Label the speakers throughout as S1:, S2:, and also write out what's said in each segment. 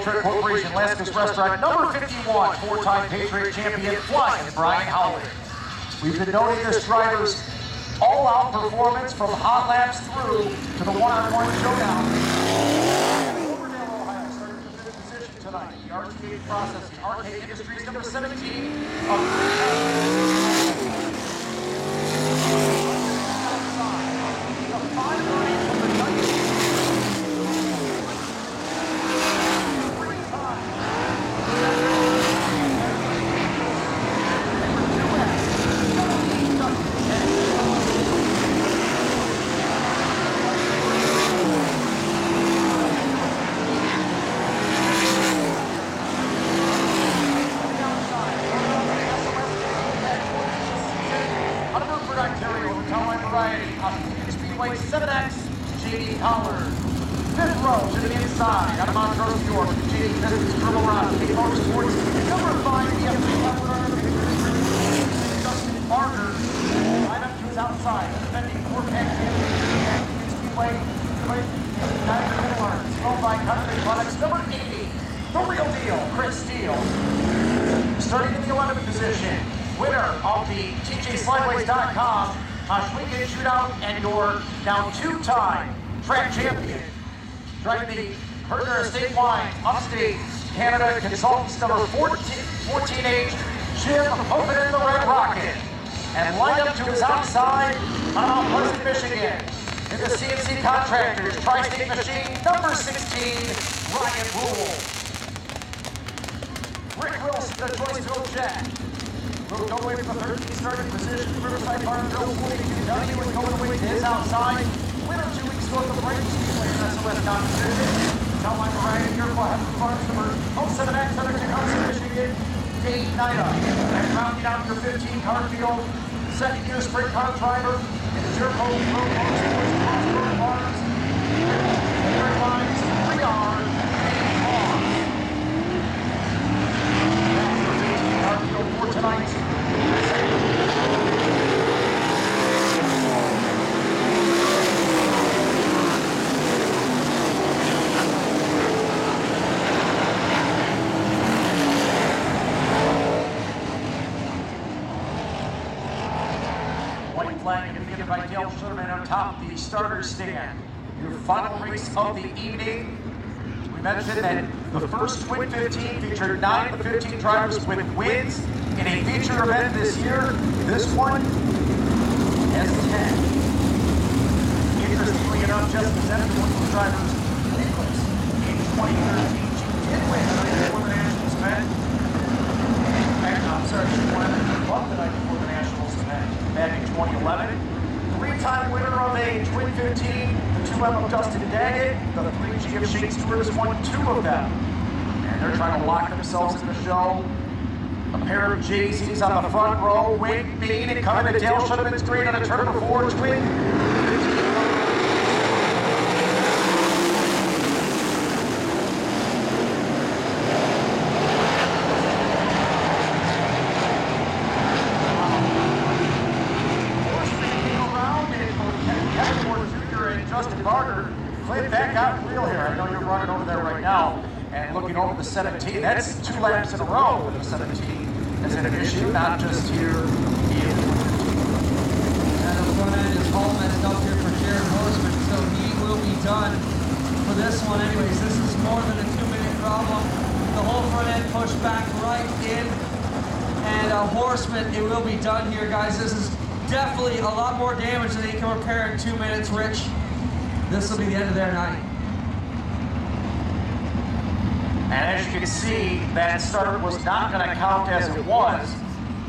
S1: Trek Corporation Laskus Restaurant, number 51, four-time Patriot champion, Flying Brian Howlett. We've been noting this driver's all-out performance from hot laps through to the one-on-one showdown. Silverdale, Ohio, starting in the fifth position tonight. The Arcade Processing, Arcade Industries, number 17 of Speedway 7X, J.D. Collard. Fifth row to the inside, out of Montrose, New York, J.D. Pistons, Purple Rock, Big Motorsports. Number 5, the F3 Justin Barger. Right up to his outside, defending four-pack champion, Speedway 9 Middle Smoked by Country Products. Number 80, the real deal, Chris Steele. Starting in the 11th position, winner of the TJSlideways.com weekend shootout and your now two-time track champion. Driving the Hertner Statewide Upstate Canada Consultants number 14H, Jim Hopen in the Red Rocket. And lined up to his outside on Mount Pleasant, Michigan. In the CNC Contractors Tri-State Machine number 16, Ryan Rule. Rick Wilson, the Joyceville Jack. Moved all the way from the 13th starting position. Riverside Farm Drill 42. Dunny was going away to his outside. Winner 2 weeks ago at the Brady Speedway in SOS competition. Townline variety here for Hefner Farms number 07X under Tecumseh, Michigan. Dave Nida. And rounding out your 15 car field. Second year sprint car driver. And Jerko Road Motorsports Crossroad Farms. Airlines 3R. For tonight. White flag indicated by Dale Sherman on top of the starter stand. Your final race of the evening. We mentioned that the first Twin 15 featured 9 of the 15 drivers with wins in a feature event this year. This one has 10. Interestingly enough, just as one of the drivers, Nicholas, in 2013, she did win the night before the Nationals event. I'm sorry, she won the night before the Nationals event back in 2011. Three-time winner of a Twin 15, the 2M of Dustin Daggett, the 3G of Shane Stewart has won 2 of them. And they're trying to lock themselves in the show. A pair of JCs on the front row, Wade Bean and coming to Dale Sherman's green on a turn before Twin. Justin Barger, Clint, that got real here. I know you're running over there right now and looking over the 17. That's 2 laps in a row with the 17 as an issue, not just here in the 15.
S2: And the front end is all messed up here for Jared Horseman, so he will be done for this one anyways. This is more than a 2-minute problem. The whole front end pushed back right in, and Horseman, it will be done here, guys. This is definitely a lot more damage than he can repair in 2 minutes, Rich. This will be the end of their night.
S1: And as you can see, that start was not going to count as it was.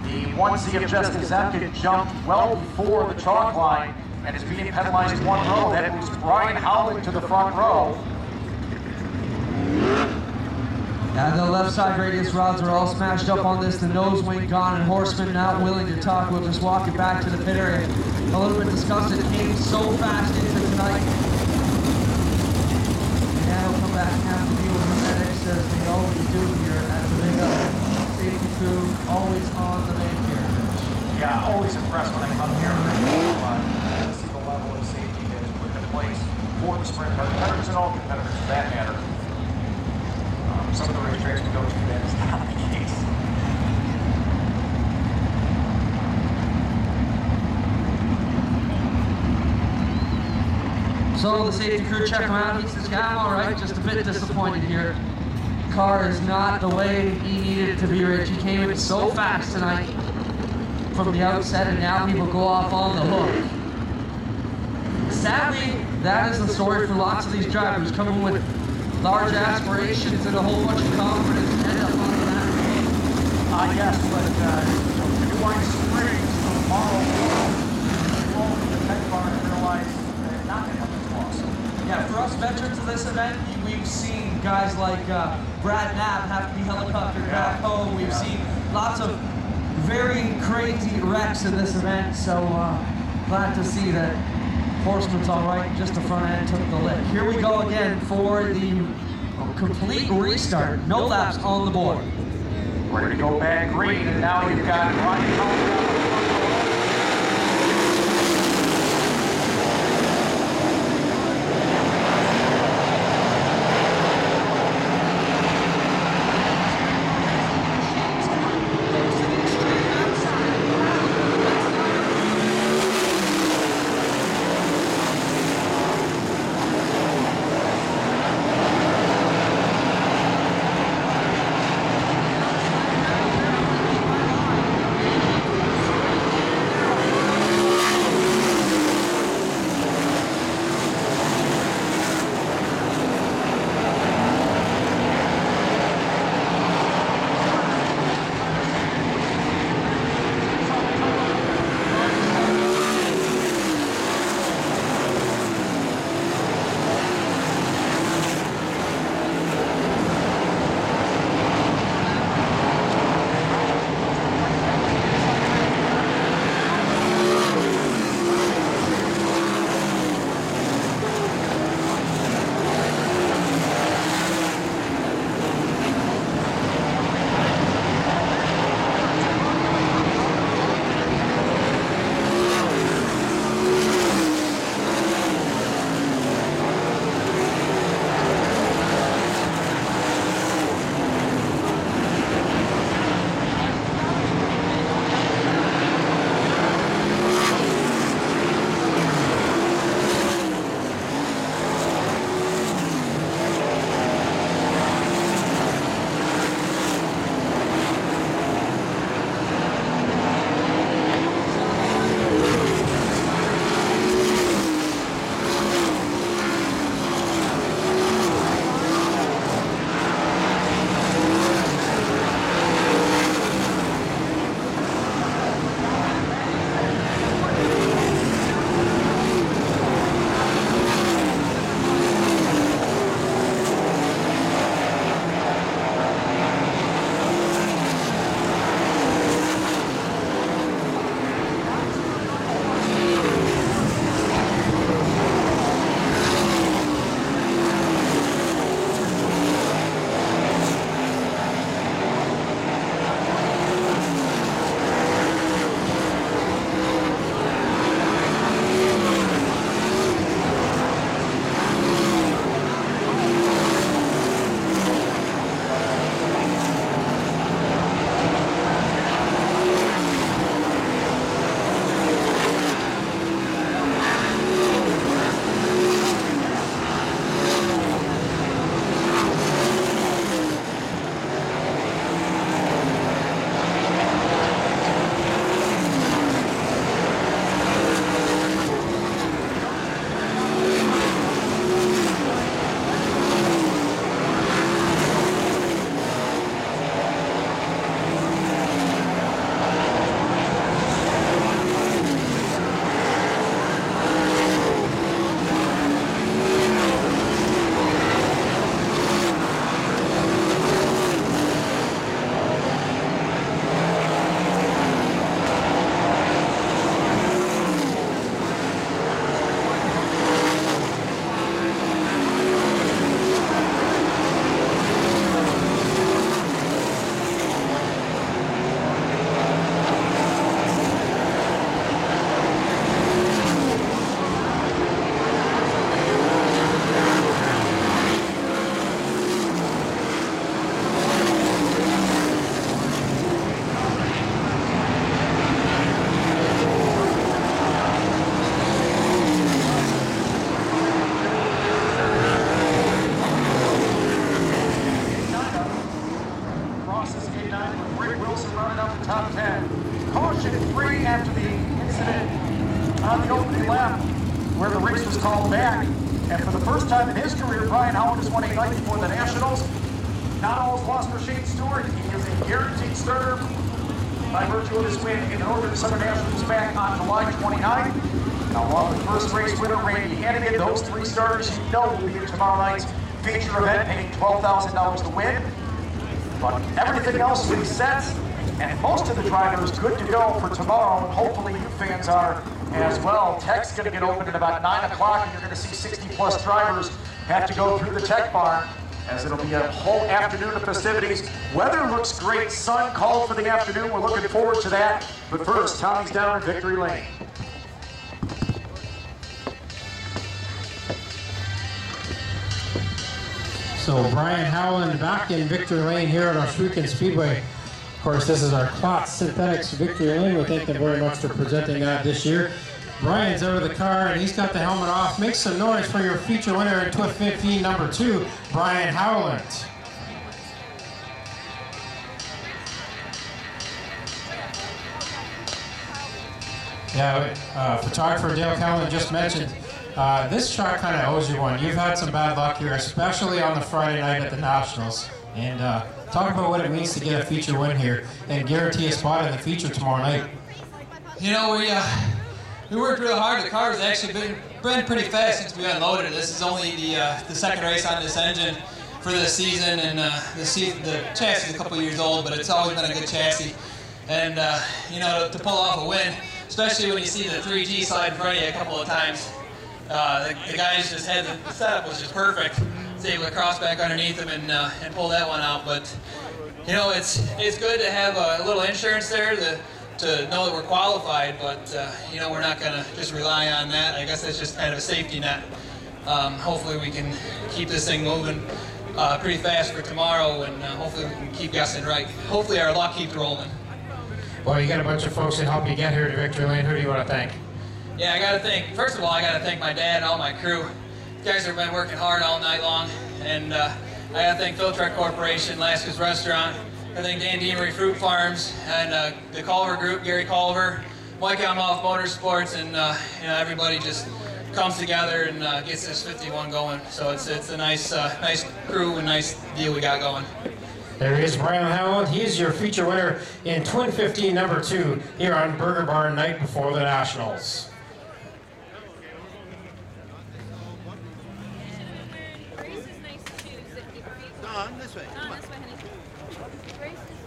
S1: The 1Z of Justin Zemkin jumped well before the chalk line and is being penalized in 1 row. That moves Brian Howlett to the front row.
S2: Yeah, the left side radius rods are all smashed up on this. The nose wing gone, and Horseman not willing to talk. We'll just walk it back to the pit area. A little bit disgusted. It came so fast into tonight. And he'll come back and have to deal with the medics as they always do here at the big safety crew, always on the main here.
S1: Yeah, always impressed when I come here to see the level of safety that is put in place for the sprint car competitors and all competitors for that matter.
S2: So the safety crew check him out. He says, yeah, I'm all right. Just a bit disappointed here. Car is not the way he needed it to be, Rich. He came in so fast tonight from the outset, and now people go off on the hook. Sadly, that is the story for lots of these drivers coming with large aspirations and a whole bunch of confidence and end up on that.
S1: Yes, but New White Springs tomorrow will the tech bar and realize they're not going to have this loss.
S2: Yeah, for us veterans of this event, we've seen guys like Brad Knapp have to be helicoptered back home. We've seen lots of very crazy wrecks in this event, so glad to see that Horseman's all right, just the front end took the lick. Here we go again for the complete restart. No laps on the board.
S1: We're going to go back green, and now you've got Ryan Colorado. called back. And for the first time in his career, Brian Howland has won a night before the Nationals. Not all is lost for Shane Stewart. He is a guaranteed starter by virtue of his win in the Northern Summer Nationals back on July 29. Now, along with first race winner Randy Hannigan, those three starters you know will be in tomorrow night's feature event, paying $12,000 to win. But everything else is set, and most of the drivers good to go for tomorrow, and hopefully you fans are as well. Tech's going to get open at about 9 o'clock, and you're going to see 60-plus drivers have to go through the Tech Barn, as it'll be a whole afternoon of festivities. Weather looks great. Sun called for the afternoon. We're looking forward to that. But first, Tommy's down in Victory Lane.
S3: So Brian Howland back in Victory Lane here at Ohsweken Speedway. Of course, this is our Klotz Synthetics Victory Lane. We thank them very much for presenting that this year. Brian's out of the car and he's got the helmet off. Make some noise for your feature winner in 2015, number 2, Brian Howland. Yeah, photographer Dale Callan just mentioned this track kind of owes you one. You've had some bad luck here, especially on the Friday night at the Nationals. And talk about what it means to get a feature win here and guarantee a spot in the feature tomorrow night.
S4: You know, we worked real hard. The car's actually been pretty fast since we unloaded it. This is only the second race on this engine for this season, and the chassis is a couple years old, but it's always been a good chassis. And you know, to pull off a win, especially when you see the 3G slide in front of you a couple of times, the guys just had the setup was just perfect. Was able to cross back underneath them and pull that one out. But you know, it's good to have a little insurance there to know that we're qualified, but you know, we're not going to just rely on that. I guess that's just kind of a safety net. Hopefully we can keep this thing moving pretty fast for tomorrow, and hopefully we can keep guessing right. Hopefully our luck keeps rolling.
S3: Well, you got a bunch of folks that help you get here to Victory Lane. Who do you want to thank?
S4: Yeah, first of all, I got to thank my dad and all my crew. You guys have been working hard all night long, and I got to thank Filtrek Corporation, Laskus Restaurant, I thank Dan Deamery Fruit Farms, and the Culver Group, Gary Culver, Mike Elmoff Motorsports, and you know, everybody just comes together and gets this 51 going. So it's a nice crew and nice deal we got going.
S3: There he is, Brian Howland. He is your feature winner in Twin 15, number 2, here on Burger Barn night before the Nationals.
S5: Grace is nice too. Don, this way. Don, this way, honey. Grace is